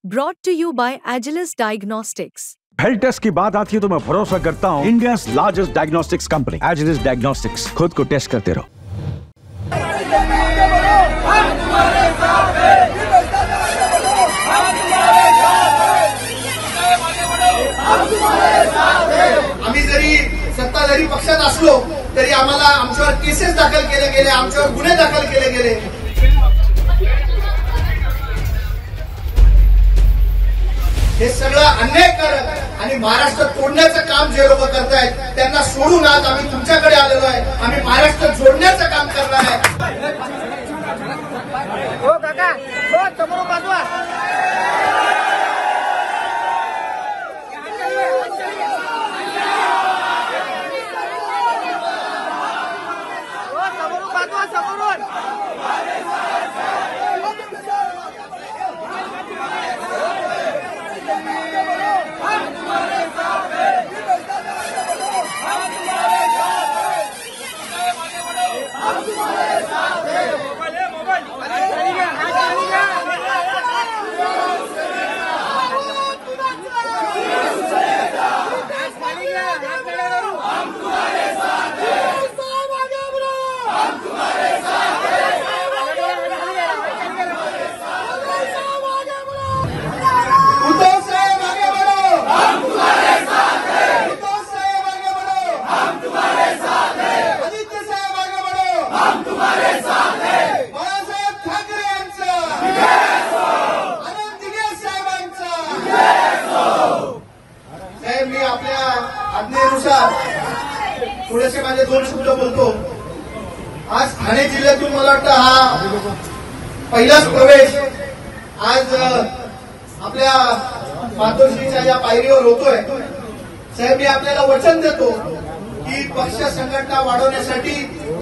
Brought to you by Agilus Diagnostics. Health test की बात आती है तो मैं भरोसा करता हूँ India largest diagnostics company Agilus Diagnostics. खुद को टेस्ट करते रहो। आम्ही जरी सत्ताधारी पक्षात असलो तरी आम्हाला आमच्यावर केसेस दाखल केले गेले, आमच्यावर गुन्हे दाखल केले गेले। हे सगळं अन्यायकारक आणि महाराष्ट्र तोडण्याचं काम जे लोक करतायत त्यांना सोडून आज आम्ही तुमच्याकडे आलेलो आहे। आम्ही महाराष्ट्र जोडण्याचं काम करणार आहे। हो काका, हो समोर बाजूला मी आपल्या आज्ञेनुसार थोडेसे माझे दोन शब्द बोलतो। आज ठाणे जिल्ह्यातून मला वाटतं हा पहिलाच प्रवेश आज आपल्या मातोश्रीच्या या पायरीवर होतोय। साहेब, मी आपल्याला वचन देतो की पक्ष संघटना वाढवण्यासाठी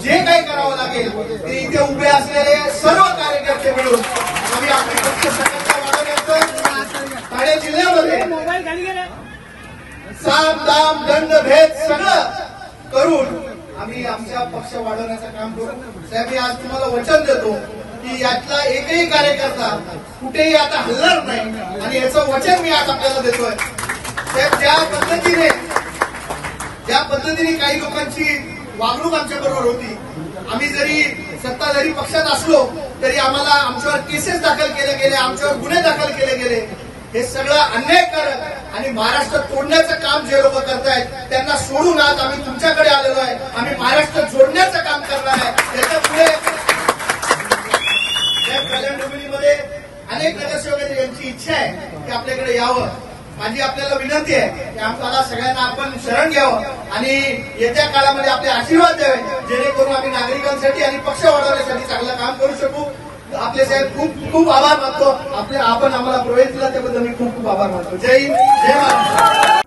जे काही करावं लागेल ते इथे उभे असलेले सर्व कार्यकर्ते मिळून आम्ही आपली पक्ष संघटना वाढवण्याचं ठाणे जिल्ह्यामध्ये साम दाम दंड भेद सगळं करून आम्ही आमच्या पक्ष वाढवण्याचं काम करू। साहेब, मी आज तुम्हाला वचन देतो की यातला एकही कार्यकर्ता कुठेही आता हलणार नाही आणि याचं वचन मी आज आपल्याला देतोय। साहेब, ज्या पद्धतीने काही लोकांची वागणूक आमच्या बरोबर होती, आम्ही जरी सत्ताधारी पक्षात असलो तरी आम्हाला आमच्यावर केसेस दाखल केले गेले, आमच्यावर गुन्हे दाखल केले गेले। हे सगळं अन्यायकारक आणि महाराष्ट्र तोडण्याचं काम जे लोक करतायत त्यांना सोडून आज आम्ही तुमच्याकडे आलेलो आहे। आम्ही महाराष्ट्र जोडण्याचं काम करणार आहे। त्याच्या पुढे कल्याण डोंबिवलीमध्ये अनेक नगरसेवक यांची इच्छा आहे की आपल्याकडे यावं। माझी आपल्याला विनंती आहे की आम्हाला सगळ्यांना आपण शरण घ्यावं आणि येत्या काळामध्ये आपले आशीर्वाद द्यावे, जेणेकरून आम्ही नागरिकांसाठी आणि पक्ष वाढवण्यासाठी चांगलं काम करू शकू। आपले साहेब खूप खूप आभार मानतो। आपण आम्हाला प्रवेश दिला त्याबद्दल मी खूप खूप आभार मानतो। जय हिंद, जय महाराष्ट्र।